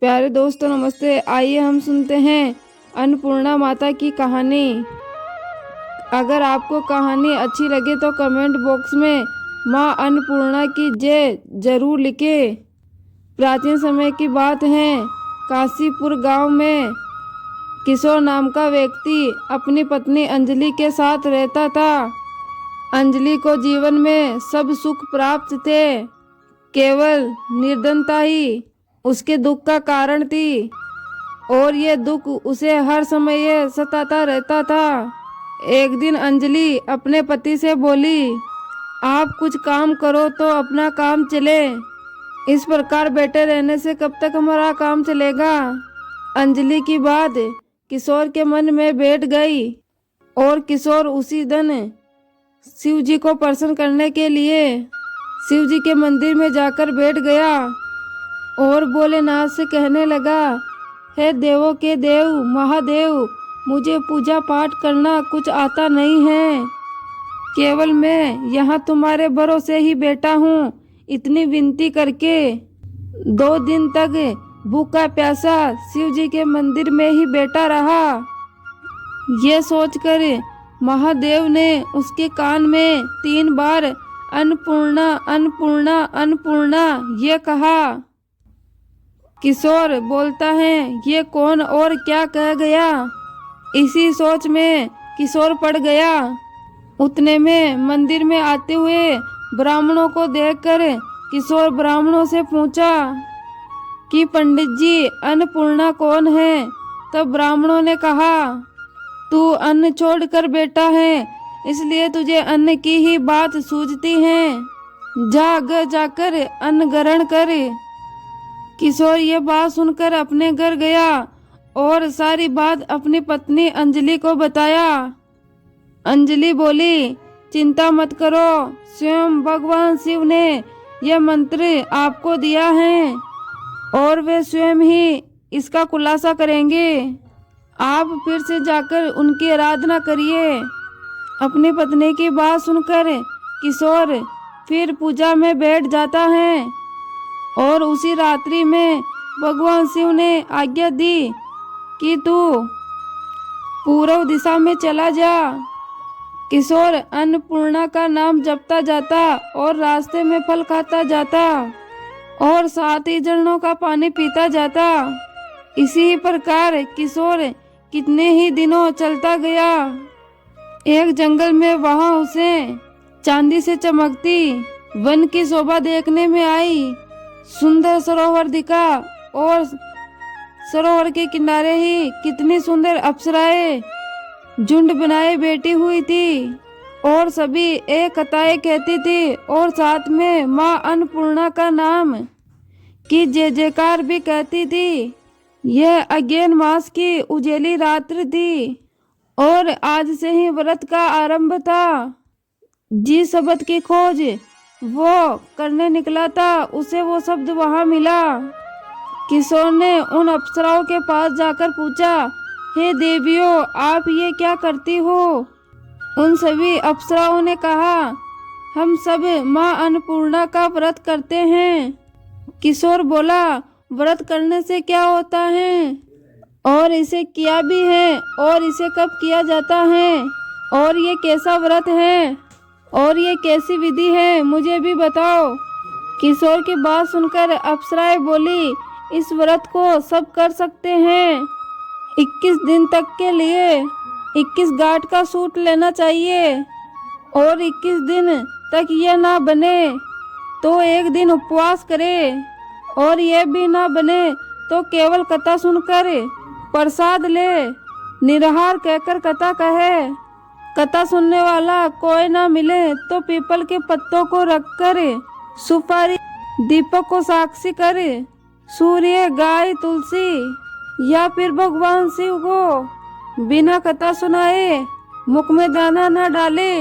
प्यारे दोस्तों नमस्ते। आइए हम सुनते हैं अन्नपूर्णा माता की कहानी। अगर आपको कहानी अच्छी लगे तो कमेंट बॉक्स में माँ अन्नपूर्णा की जय जरूर लिखें। प्राचीन समय की बात है, काशीपुर गांव में किशोर नाम का व्यक्ति अपनी पत्नी अंजलि के साथ रहता था। अंजलि को जीवन में सब सुख प्राप्त थे, केवल निर्धनता ही उसके दुख का कारण थी और ये दुख उसे हर समय सताता रहता था। एक दिन अंजलि अपने पति से बोली, आप कुछ काम करो तो अपना काम चले। इस प्रकार बैठे रहने से कब तक हमारा काम चलेगा। अंजलि की बात किशोर के मन में बैठ गई और किशोर उसी दिन शिव जी को प्रसन्न करने के लिए शिव जी के मंदिर में जाकर बैठ गया और भोलेनाथ से कहने लगा, हे देवों के देव महादेव, मुझे पूजा पाठ करना कुछ आता नहीं है, केवल मैं यहाँ तुम्हारे भरोसे ही बैठा हूँ। इतनी विनती करके 2 दिन तक भूखा प्यासा शिव जी के मंदिर में ही बैठा रहा। ये सोचकर महादेव ने उसके कान में 3 बार अन्नपूर्णा अन्नपूर्णा अन्नपूर्णा ये कहा। किशोर बोलता है, ये कौन और क्या कह गया। इसी सोच में किशोर पड़ गया। उतने में मंदिर में आते हुए ब्राह्मणों को देखकर किशोर ब्राह्मणों से पूछा कि पंडित जी अन्नपूर्णा कौन है। तब ब्राह्मणों ने कहा, तू अन्न छोड़कर बैठा है, इसलिए तुझे अन्न की ही बात सूझती है, जा घर जाकर अन्न ग्रहण कर। किशोर ये बात सुनकर अपने घर गया और सारी बात अपनी पत्नी अंजलि को बताया। अंजलि बोली, चिंता मत करो, स्वयं भगवान शिव ने यह मंत्र आपको दिया है और वे स्वयं ही इसका खुलासा करेंगे। आप फिर से जाकर उनकी आराधना करिए। अपनी पत्नी की बात सुनकर किशोर फिर पूजा में बैठ जाता है और उसी रात्रि में भगवान शिव ने आज्ञा दी कि तू पूर्व दिशा में चला जा। किशोर अन्नपूर्णा का नाम जपता जाता और रास्ते में फल खाता जाता और साथ ही झरनों का पानी पीता जाता। इसी प्रकार किशोर कितने ही दिनों चलता गया। एक जंगल में वहां उसे चांदी से चमकती वन की शोभा देखने में आई। सुंदर सरोवर दिखा और सरोवर के किनारे ही कितनी सुंदर अप्सराएं झुंड बनाए बैठी हुई थी और सभी एक कताएं कहती थी और साथ में माँ अन्नपूर्णा का नाम की जय जयकार भी कहती थी। यह अज्ञान मास की उजेली रात्रि थी और आज से ही व्रत का आरंभ था। जिस शब्द की खोज वो करने निकला था उसे वो शब्द वहां मिला। किशोर ने उन अप्सराओं के पास जाकर पूछा, हे देवियों, आप ये क्या करती हो। उन सभी अप्सराओं ने कहा, हम सब माँ अन्नपूर्णा का व्रत करते हैं। किशोर बोला, व्रत करने से क्या होता है और इसे किया भी है और इसे कब किया जाता है और ये कैसा व्रत है और ये कैसी विधि है, मुझे भी बताओ। किशोर की बात सुनकर अप्सराएं बोली, इस व्रत को सब कर सकते हैं। 21 दिन तक के लिए 21 गांठ का सूट लेना चाहिए और 21 दिन तक यह ना बने तो एक दिन उपवास करे और यह भी ना बने तो केवल कथा सुनकर प्रसाद ले। निराहार कहकर कथा कहे। कथा सुनने वाला कोई ना मिले तो पीपल के पत्तों को रखकर सुपारी दीपक को साक्षी करे, सूर्य गाय तुलसी या फिर भगवान शिव को बिना कथा सुनाए मुख में दाना न डाले।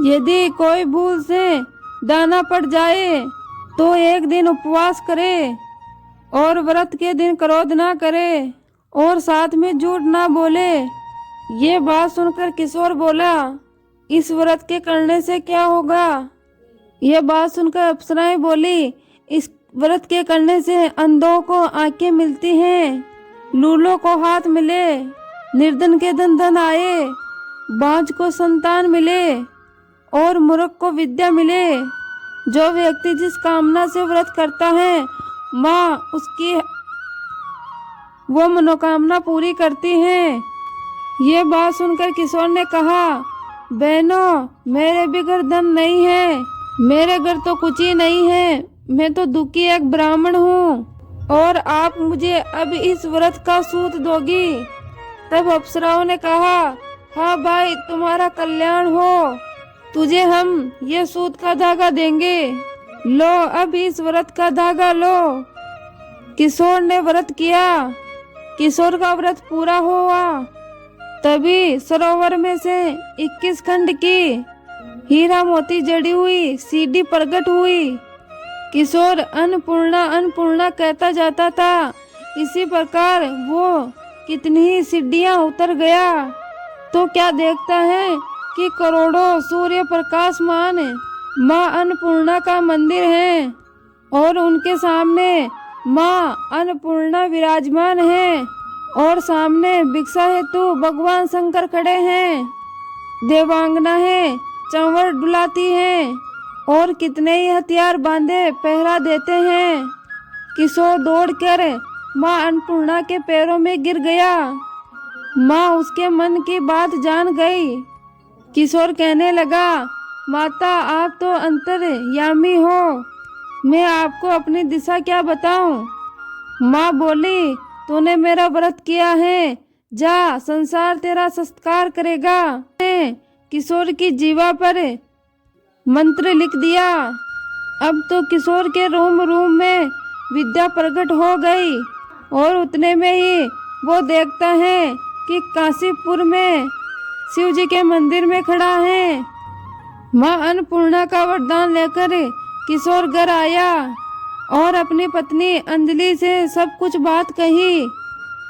यदि कोई भूल से दाना पड़ जाए तो एक दिन उपवास करे और व्रत के दिन क्रोध ना करे और साथ में झूठ ना बोले। ये बात सुनकर किशोर बोला, इस व्रत के करने से क्या होगा। यह बात सुनकर अप्सराएं बोली, इस व्रत के करने से अंधों को आंखें मिलती हैं, लूलों को हाथ मिले, निर्धन के धन धन आए, बांझ को संतान मिले और मूर्ख को विद्या मिले। जो व्यक्ति जिस कामना से व्रत करता है माँ उसकी वो मनोकामना पूरी करती है। ये बात सुनकर किशोर ने कहा, बहनों, मेरे भी घर धन नहीं है, मेरे घर तो कुछ ही नहीं है, मैं तो दुखी एक ब्राह्मण हूँ और आप मुझे अब इस व्रत का सूत दोगी। तब अप्सराओं ने कहा, हाँ भाई, तुम्हारा कल्याण हो, तुझे हम ये सूत का धागा देंगे, लो अब इस व्रत का धागा लो। किशोर ने व्रत किया। किशोर का व्रत पूरा हुआ। तभी सरोवर में से 21 खंड की हीरा मोती जड़ी हुई सीढ़ी प्रकट हुई। किशोर अन्नपूर्णा अन्नपूर्णा कहता जाता था। इसी प्रकार वो कितनी ही सीढ़ियां उतर गया तो क्या देखता है कि करोड़ों सूर्य प्रकाशमान माँ अन्नपूर्णा का मंदिर है और उनके सामने माँ अन्नपूर्णा विराजमान है और सामने भिक्षा हेतु भगवान शंकर खड़े हैं। देवांगना है, चंवर डुलाती है और कितने ही हथियार बांधे पहरा देते हैं। किशोर दौड़कर माँ अन्नपूर्णा के पैरों में गिर गया। माँ उसके मन की बात जान गई। किशोर कहने लगा, माता, आप तो अंतर्यामी हो, मैं आपको अपनी दिशा क्या बताऊं। माँ बोली, तूने मेरा व्रत किया है, जा, संसार तेरा सत्कार करेगा। किशोर की जीवा पर मंत्र लिख दिया। अब तो किशोर के रोम रोम में विद्या प्रकट हो गई और उतने में ही वो देखता है कि काशीपुर में शिव जी के मंदिर में खड़ा है। माँ अन्नपूर्णा का वरदान लेकर किशोर घर आया और अपनी पत्नी अंजलि से सब कुछ बात कही।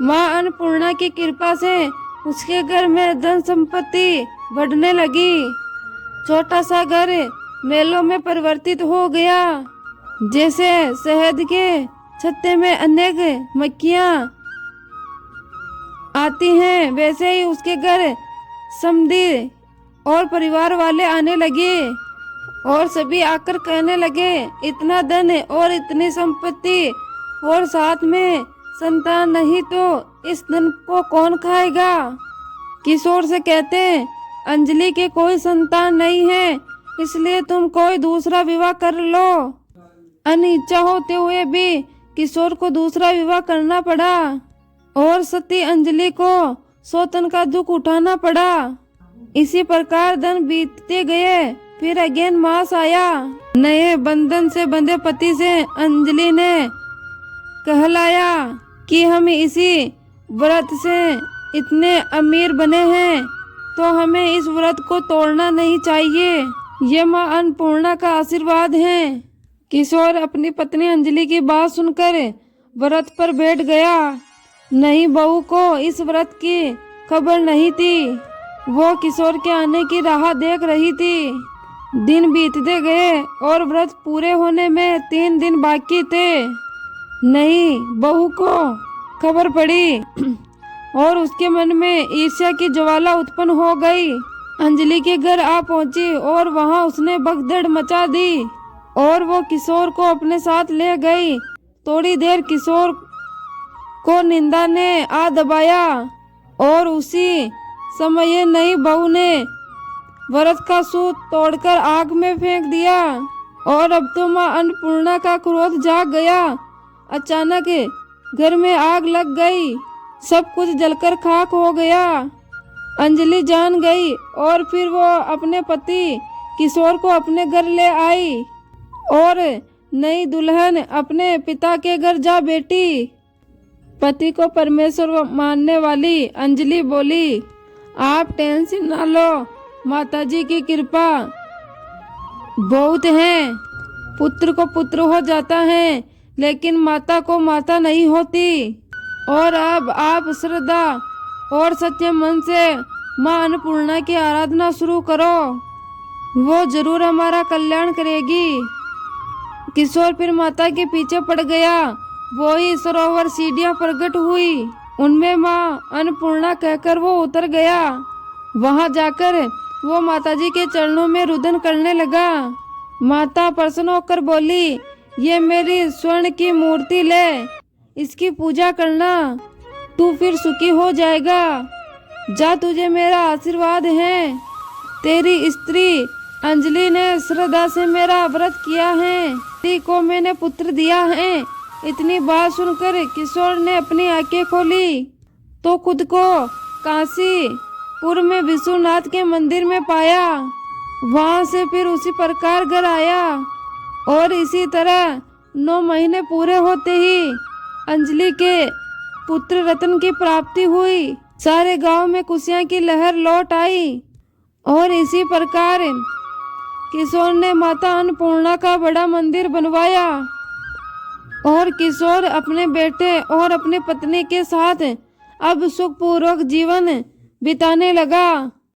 माँ अन्नपूर्णा की कृपा से उसके घर में धन संपत्ति बढ़ने लगी। छोटा सा घर मेलों में परिवर्तित हो गया। जैसे शहद के छत्ते में अनेक मक्खियाँ आती हैं, वैसे ही उसके घर समधी और परिवार वाले आने लगे और सभी आकर कहने लगे, इतना धन और इतनी संपत्ति और साथ में संतान नहीं तो इस धन को कौन खाएगा। किशोर से कहते, अंजलि के कोई संतान नहीं है, इसलिए तुम कोई दूसरा विवाह कर लो। अनिच्छा होते हुए भी किशोर को दूसरा विवाह करना पड़ा और सती अंजलि को सौतन का दुख उठाना पड़ा। इसी प्रकार दिन बीतते गए। फिर अगेन मास आया। नए बंधन से बंधे पति से अंजलि ने कहलाया कि हम इसी व्रत से इतने अमीर बने हैं तो हमें इस व्रत को तोड़ना नहीं चाहिए। ये माँ अन्नपूर्णा का आशीर्वाद है। किशोर अपनी पत्नी अंजलि की बात सुनकर व्रत पर बैठ गया। नहीं, बहू को इस व्रत की खबर नहीं थी। वो किशोर के आने की राह देख रही थी। दिन बीतते गए और व्रत पूरे होने में 3 दिन बाकी थे। नहीं, बहू को खबर पड़ी और उसके मन में ईर्ष्या की ज्वाला उत्पन्न हो गई। अंजलि के घर आ पहुंची और वहां उसने भगदड़ मचा दी और वो किशोर को अपने साथ ले गई। थोड़ी देर किशोर को निंदा ने आ दबाया और उसी समय नई बहू ने व्रत का सूत तोड़कर आग में फेंक दिया और अब तो माँ अन्नपूर्णा का क्रोध जाग गया। अचानक घर में आग लग गई, सब कुछ जलकर खाक हो गया। अंजलि जान गई और फिर वो अपने पति किशोर को अपने घर ले आई और नई दुल्हन अपने पिता के घर जा बैठी। पति को परमेश्वर मानने वाली अंजलि बोली, आप टेंशन ना लो, माताजी की कृपा बहुत है। पुत्र को पुत्र हो जाता है लेकिन माता को माता नहीं होती। और अब आप श्रद्धा और सच्चे मन से माँ अन्नपूर्णा की आराधना शुरू करो, वो जरूर हमारा कल्याण करेगी। किशोर फिर माता के पीछे पड़ गया। वो ही सरोवर सीढ़ियां प्रकट हुई, उनमें माँ अन्नपूर्णा कहकर वो उतर गया। वहां जाकर वो माताजी के चरणों में रुदन करने लगा। माता प्रसन्न होकर बोली, ये मेरी स्वर्ण की मूर्ति ले, इसकी पूजा करना, तू फिर सुखी हो जाएगा। जा, तुझे मेरा आशीर्वाद है। तेरी स्त्री अंजलि ने श्रद्धा से मेरा व्रत किया है, तेरी को मैंने पुत्र दिया है। इतनी बात सुनकर किशोर ने अपनी आंखें खोली तो खुद को काशीपुर में विश्वनाथ के मंदिर में पाया। वहां से फिर उसी प्रकार घर आया और इसी तरह 9 महीने पूरे होते ही अंजलि के पुत्र रतन की प्राप्ति हुई। सारे गांव में खुशियां की लहर लौट आई और इसी प्रकार किशोर ने माता अन्नपूर्णा का बड़ा मंदिर बनवाया और किशोर अपने बेटे और अपनी पत्नी के साथ अब सुखपूर्वक जीवन बिताने लगा।